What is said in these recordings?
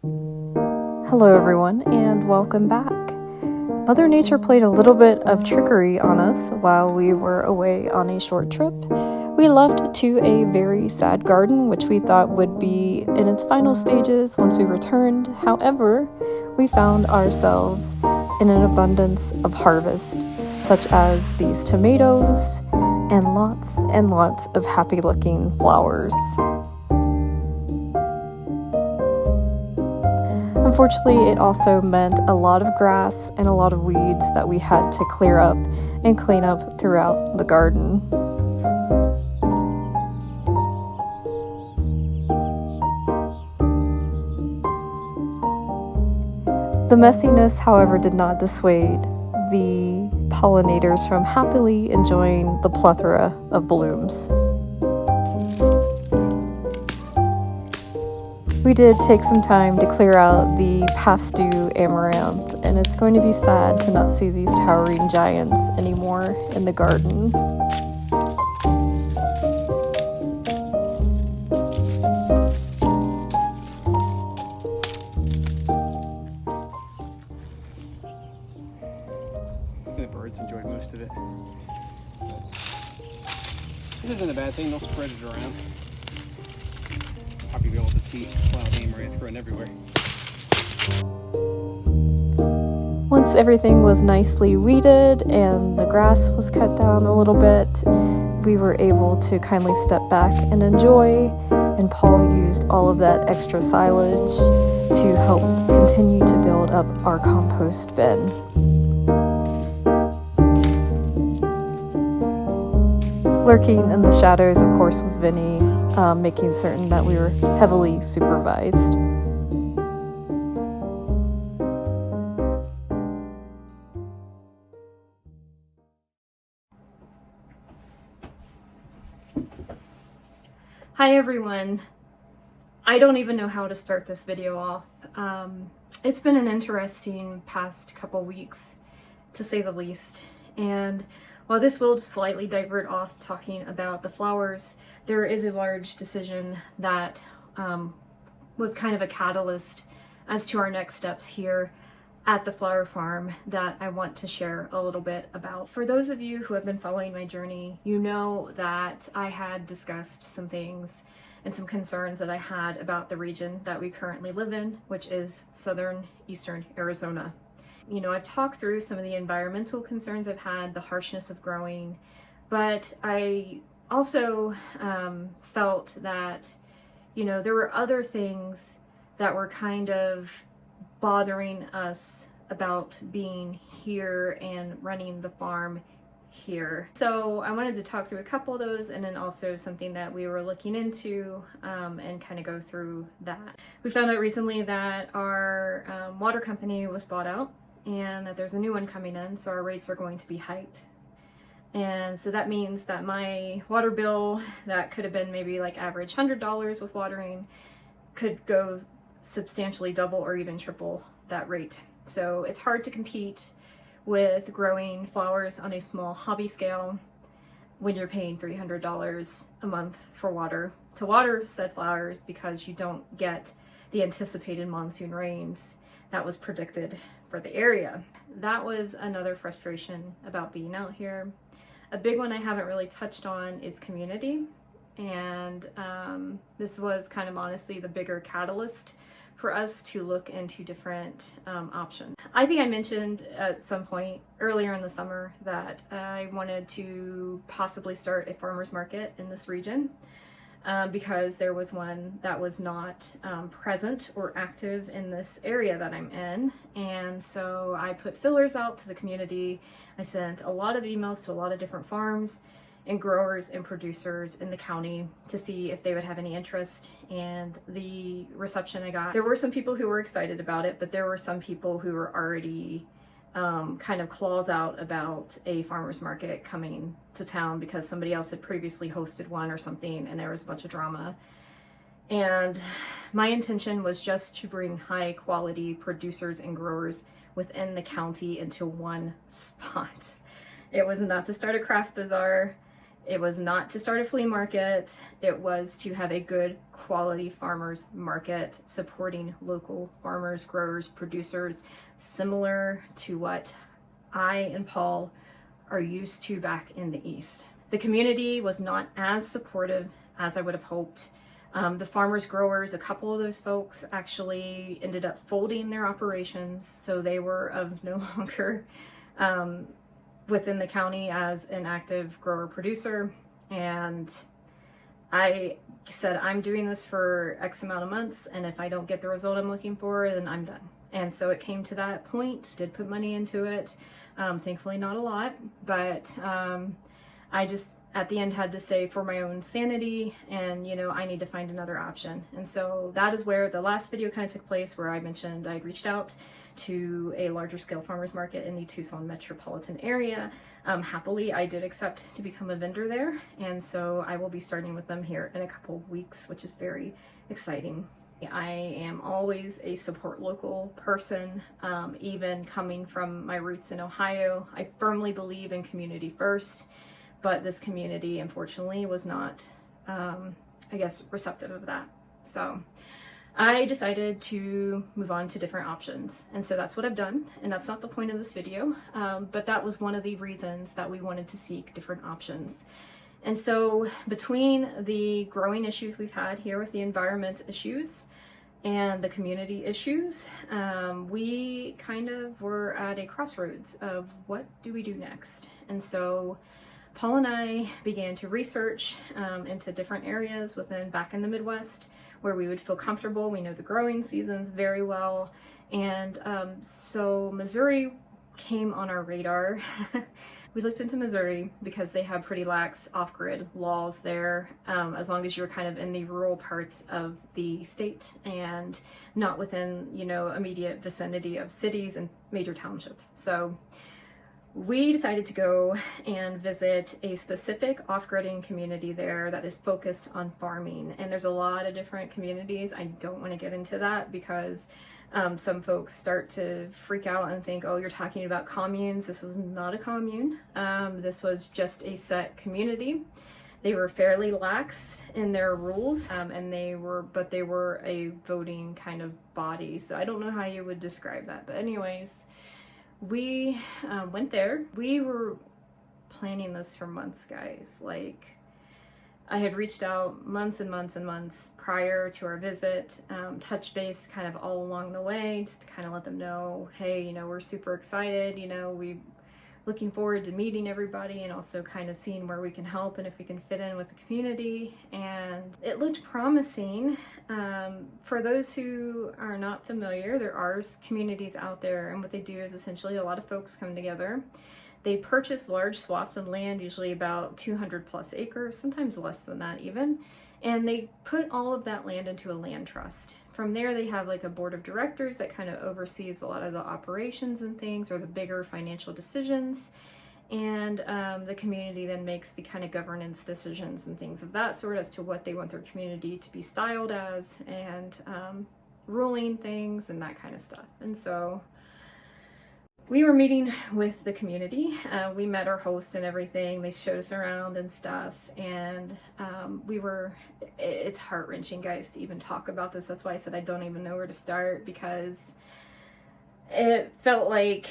Hello everyone, and welcome back. Mother Nature played a little bit of trickery on us while we were away on a short trip. We left to a very sad garden, which we thought would be in its final stages once we returned. However, we found ourselves in an abundance of harvest, such as these tomatoes and lots of happy-looking flowers. Unfortunately, it also meant a lot of grass and a lot of weeds that we had to clear up and clean up throughout the garden. The messiness, however, did not dissuade the pollinators from happily enjoying the plethora of blooms. We did take some time to clear out the Pastu amaranth, and it's going to be sad to not see these towering giants anymore in the garden. The birds enjoyed most of it. This isn't a bad thing, they'll spread it around. Probably be able to see wild amaranth growing everywhere. Once everything was nicely weeded and the grass was cut down a little bit, we were able to kindly step back and enjoy, and Paul used all of that extra silage to help continue to build up our compost bin. Lurking in the shadows, of course, was Vinny, making certain that we were heavily supervised. Hi everyone. I don't even know how to start this video off. It's been an interesting past couple weeks, to say the least, and while this will slightly divert off talking about the flowers, there is a large decision that was kind of a catalyst as to our next steps here at the flower farm that I want to share a little bit about. For those of you who have been following my journey, you know that I had discussed some things and some concerns that I had about the region that we currently live in, which is southern eastern Arizona. You know, I've talked through some of the environmental concerns I've had, the harshness of growing, but I also felt that, you know, there were other things that were kind of bothering us about being here and running the farm here. So I wanted to talk through a couple of those, and then also something that we were looking into and kind of go through that. We found out recently that our water company was bought out and that there's a new one coming in, so our rates are going to be hiked. And so that means that my water bill that could have been maybe like average $100 with watering could go substantially double or even triple that rate. So it's hard to compete with growing flowers on a small hobby scale when you're paying $300 a month for water to water said flowers, because you don't get the anticipated monsoon rains that was predicted for the area. That was another frustration about being out here. A big one I haven't really touched on is community, and this was kind of honestly the bigger catalyst for us to look into different options. I think I mentioned at some point earlier in the summer that I wanted to possibly start a farmer's market in this region because there was one that was not present or active in this area that I'm in. And so I put fillers out to the community. I sent a lot of emails to a lot of different farms and growers and producers in the county to see if they would have any interest. And the reception I got, there were some people who were excited about it, but there were some people who were already kind of claws out about a farmer's market coming to town because somebody else had previously hosted one or something, and there was a bunch of drama. And my intention was just to bring high quality producers and growers within the county into one spot. It was not to start a craft bazaar. It was not to start a flea market. It was to have a good quality farmers market supporting local farmers, growers, producers, similar to what I and Paul are used to back in the East. The community was not as supportive as I would have hoped. The farmers, growers, a couple of those folks actually ended up folding their operations, so they were of no longer within the county as an active grower producer. And I said, I'm doing this for X amount of months, and if I don't get the result I'm looking for, then I'm done. And so it came to that point, did put money into it. Thankfully not a lot, but I just at the end had to say, for my own sanity, and I need to find another option. And so that is where the last video kind of took place, where I mentioned I'd reached out to a larger scale farmers market in the Tucson metropolitan area. Happily, I did accept to become a vendor there, and so I will be starting with them here in a couple of weeks, which is very exciting. I am always a support local person, even coming from my roots in Ohio. I firmly believe in community first, but this community, unfortunately, was not, receptive of that. So I decided to move on to different options. And so that's what I've done. And that's not the point of this video, but that was one of the reasons that we wanted to seek different options. And so between the growing issues we've had here with the environment issues and the community issues, we kind of were at a crossroads of what do we do next? And so Paul and I began to research into different areas back in the Midwest where we would feel comfortable. We know the growing seasons very well. And so Missouri came on our radar. We looked into Missouri because they have pretty lax off-grid laws there, as long as you're kind of in the rural parts of the state and not within, immediate vicinity of cities and major townships. So we decided to go and visit a specific off-gridding community there that is focused on farming. And there's a lot of different communities. I don't want to get into that because some folks start to freak out and think, oh, you're talking about communes. This was not a commune. This was just a set community. They were fairly lax in their rules, and they were a voting kind of body. So I don't know how you would describe that. But anyways, we went there. We were planning this for months, guys. Like, I had reached out months and months and months prior to our visit, touch base kind of all along the way, just to kind of let them know, hey, we're super excited, we looking forward to meeting everybody and also kind of seeing where we can help and if we can fit in with the community. And it looked promising. For those who are not familiar, there are communities out there, and what they do is essentially a lot of folks come together. They purchase large swaths of land, usually about 200 plus acres, sometimes less than that even, and they put all of that land into a land trust. From there, they have like a board of directors that kind of oversees a lot of the operations and things, or the bigger financial decisions, and the community then makes the kind of governance decisions and things of that sort as to what they want their community to be styled as, and ruling things and that kind of stuff. And so we were meeting with the community. We met our host and everything. They showed us around and stuff. And it's heart-wrenching, guys, to even talk about this. That's why I said I don't even know where to start, because it felt like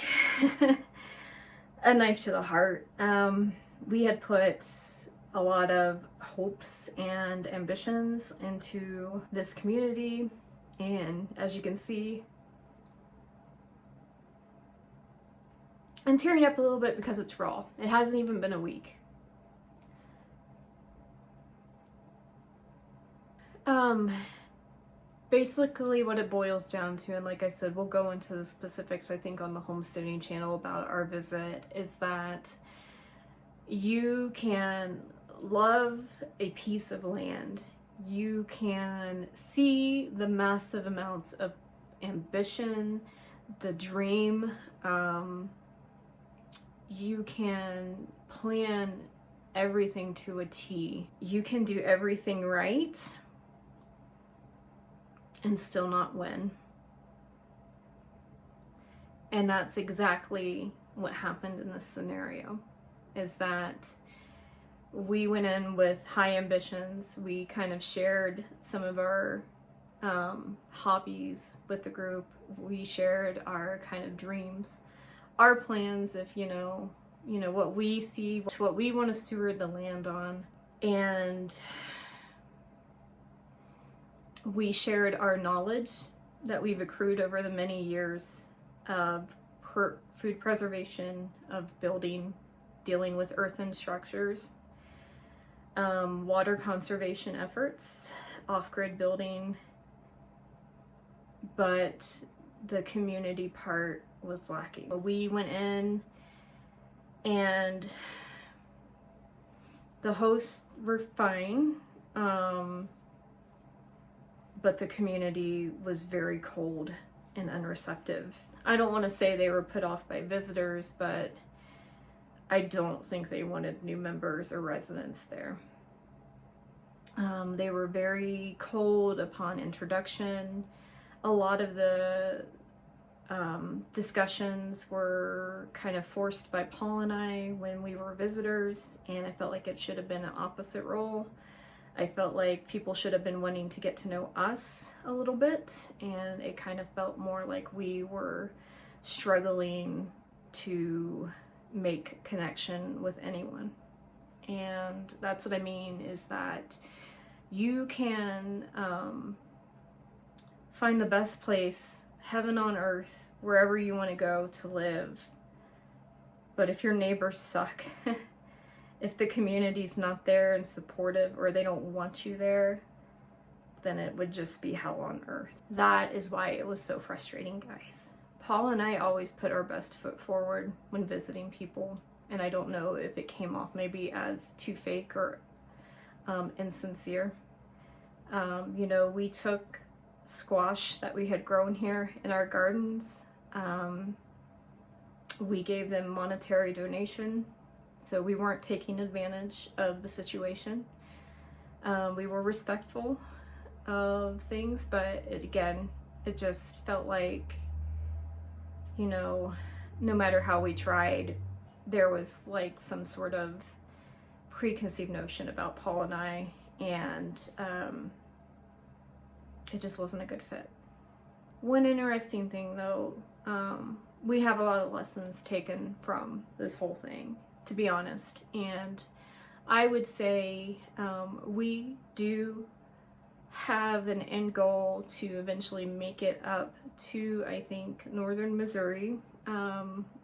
a knife to the heart. We had put a lot of hopes and ambitions into this community. And as you can see, I'm tearing up a little bit because it's raw. It hasn't even been a week. Basically what it boils down to, and like I said, we'll go into the specifics I think on the homesteading channel about our visit, is that you can love a piece of land. You can see the massive amounts of ambition, the dream. You can plan everything to a T. You can do everything right and still not win. And that's exactly what happened in this scenario, is that we went in with high ambitions. We kind of shared some of our hobbies with the group. We shared our kind of dreams, our plans, if what we see, what we want to steward the land on. And we shared our knowledge that we've accrued over the many years of food preservation, of building, dealing with earthen structures, water conservation efforts, off-grid building, but the community part was lacking. We went in and the hosts were fine, but the community was very cold and unreceptive. I don't want to say they were put off by visitors, but I don't think they wanted new members or residents there. They were very cold upon introduction. A lot of the discussions were kind of forced by Paul and I when we were visitors, and I felt like it should have been an opposite role. I felt like people should have been wanting to get to know us a little bit, and it kind of felt more like we were struggling to make connection with anyone. And that's what I mean, is that you can find the best place, heaven on earth, wherever you want to go to live. But if your neighbors suck, if the community's not there and supportive, or they don't want you there, then it would just be hell on earth. That is why it was so frustrating, guys. Paul and I always put our best foot forward when visiting people, and I don't know if it came off maybe as too fake or insincere. We took squash that we had grown here in our gardens. We gave them monetary donation, so we weren't taking advantage of the situation. We were respectful of things, but it just felt like, no matter how we tried, there was like some sort of preconceived notion about Paul and I, and it just wasn't a good fit. One interesting thing though, we have a lot of lessons taken from this whole thing, to be honest, and I would say we do have an end goal to eventually make it up to, I think, northern Missouri.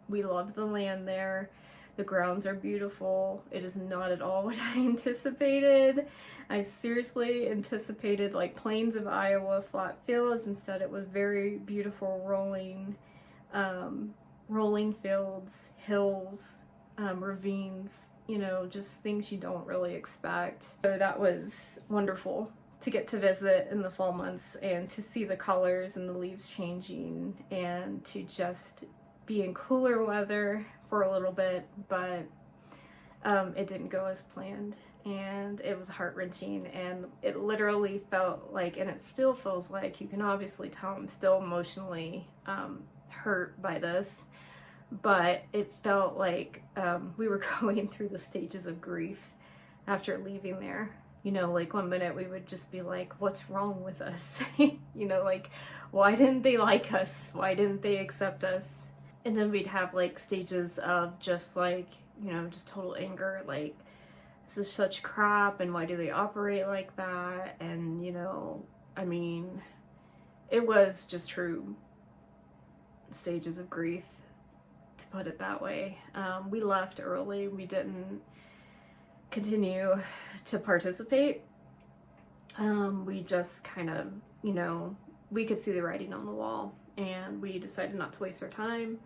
We love the land there. The grounds are beautiful. It is not at all what I anticipated. I seriously anticipated like plains of Iowa, flat fields. Instead, it was very beautiful rolling fields, hills, ravines, just things you don't really expect. So that was wonderful to get to visit in the fall months and to see the colors and the leaves changing, and to just be in cooler weather for a little bit, but it didn't go as planned, and it was heart-wrenching, and it literally felt like, and it still feels like, you can obviously tell I'm still emotionally hurt by this, but it felt like we were going through the stages of grief after leaving there. Like one minute we would just be like, what's wrong with us? Like, why didn't they like us? Why didn't they accept us? And then we'd have like stages of just like, just total anger, like, this is such crap, and why do they operate like that? And, it was just true stages of grief, to put it that way. We left early. We didn't continue to participate. We just kind of, we could see the writing on the wall, and we decided not to waste our time,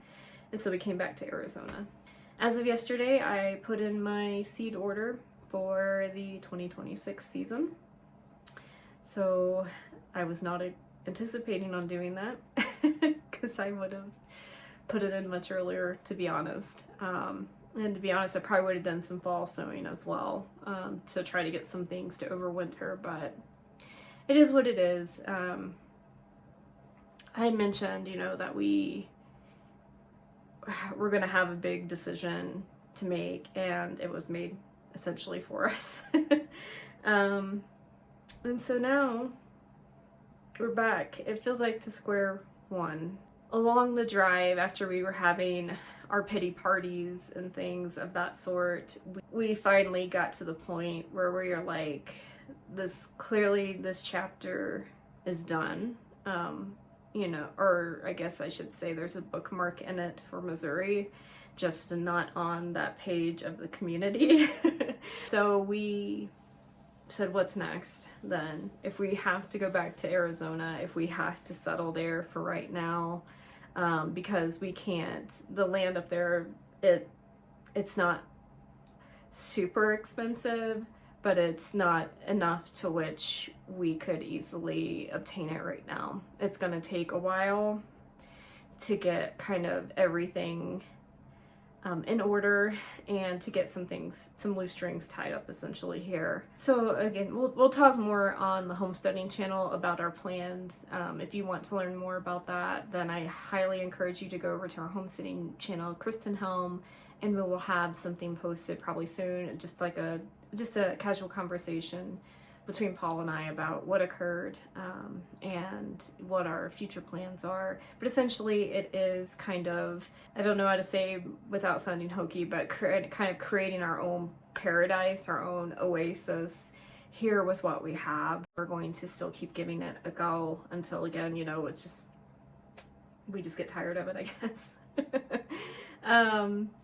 and so we came back to Arizona. As of yesterday, I put in my seed order for the 2026 season. So I was not anticipating on doing that, because I would have put it in much earlier, to be honest. And to be honest, I probably would have done some fall sowing as well, to try to get some things to overwinter, but it is what it is. I had mentioned, that we're going to have a big decision to make, and it was made essentially for us. And so now we're back. It feels like to square one. Along the drive, after we were having our pity parties and things of that sort, we finally got to the point where we are like, this chapter is done. You know, or I guess I should say there's a bookmark in it for Missouri, just not on that page of the community. So we said, what's next then? If we have to go back to Arizona, if we have to settle there for right now, because we can't, the land up there, it's not super expensive, but it's not enough to which we could easily obtain it right now. It's going to take a while to get kind of everything in order and to get some loose strings tied up essentially here. So again, we'll talk more on the homesteading channel about our plans. If you want to learn more about that, then I highly encourage you to go over to our homesteading channel, Kristen Helm, and we will have something posted probably soon, just a casual conversation between Paul and I about what occurred and what our future plans are. But essentially it is kind of, I don't know how to say without sounding hokey, but kind of creating our own paradise, our own oasis here with what we have. We're going to still keep giving it a go until, again, you know, it's just, we just get tired of it, I guess.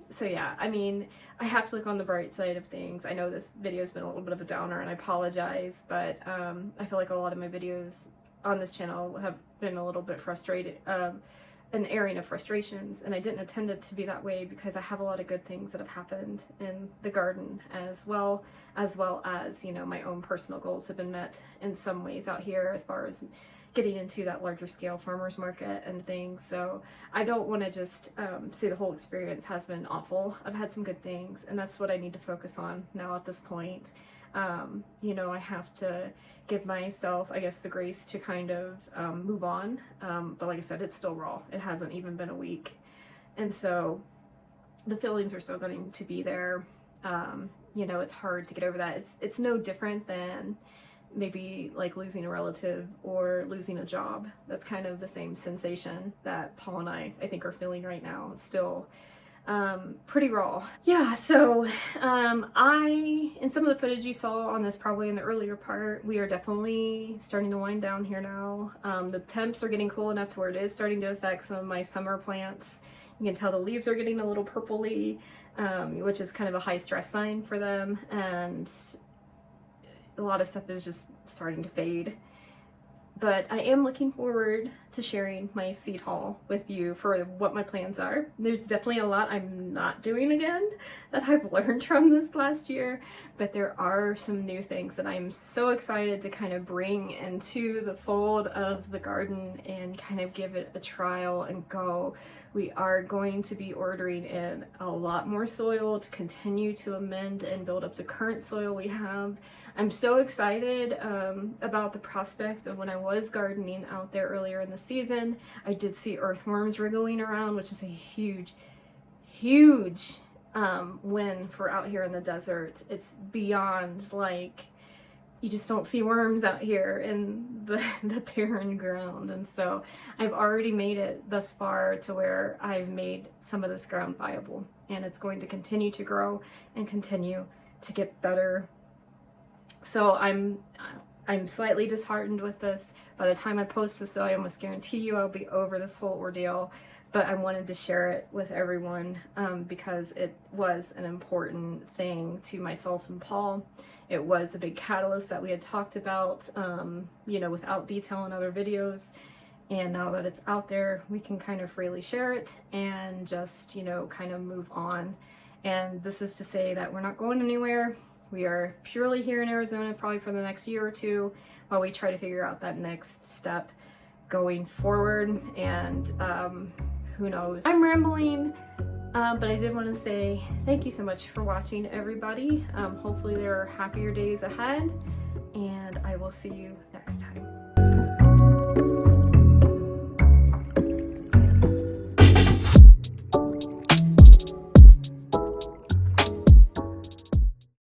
So yeah, I mean, I have to look on the bright side of things. I know this video's been a little bit of a downer and I apologize, but I feel like a lot of my videos on this channel have been a little bit frustrated, an airing of frustrations, and I didn't intend it to be that way because I have a lot of good things that have happened in the garden as well as, you know, my own personal goals have been met in some ways out here as far as getting into that larger scale farmers market and things. So I don't want to just say the whole experience has been awful. I've had some good things, and that's what I need to focus on now at this point. You know, I have to give myself, I guess, the grace to kind of move on. But like I said, it's still raw. It hasn't even been a week. And so the feelings are still going to be there. You know, it's hard to get over that. It's no different than maybe like losing a relative or losing a job. That's kind of the same sensation that Paul and I think are feeling right now. It's still pretty raw. Yeah, so in some of the footage you saw on this, probably in the earlier part, we are definitely starting to wind down here now. The temps are getting cool enough to where it is starting to affect some of my summer plants. You can tell the leaves are getting a little purpley, which is kind of a high stress sign for them, and a lot of stuff is just starting to fade. But I am looking forward to sharing my seed haul with you for what my plans are. There's definitely a lot I'm not doing again that I've learned from this last year, but there are some new things that I'm so excited to kind of bring into the fold of the garden and kind of give it a trial and go. We are going to be ordering in a lot more soil to continue to amend and build up the current soil we have. I'm so excited about the prospect of when I was gardening out there earlier in the season. I did see earthworms wriggling around, which is a huge win for out here in the desert. It's beyond, like, you just don't see worms out here in the barren ground. And so I've already made it thus far to where I've made some of this ground viable, and it's going to continue to grow and continue to get better. So I'm slightly disheartened with this. By the time I post this, though, I almost guarantee you I'll be over this whole ordeal. But I wanted to share it with everyone because it was an important thing to myself and Paul. It was a big catalyst that we had talked about, you know, without detail in other videos. And now that it's out there, we can kind of freely share it and just, you know, kind of move on. And this is to say that we're not going anywhere. We are purely here in Arizona, probably for the next year or two, while we try to figure out that next step going forward. And who knows? I'm rambling, but I did want to say thank you so much for watching, everybody. Hopefully there are happier days ahead, and I will see you next time.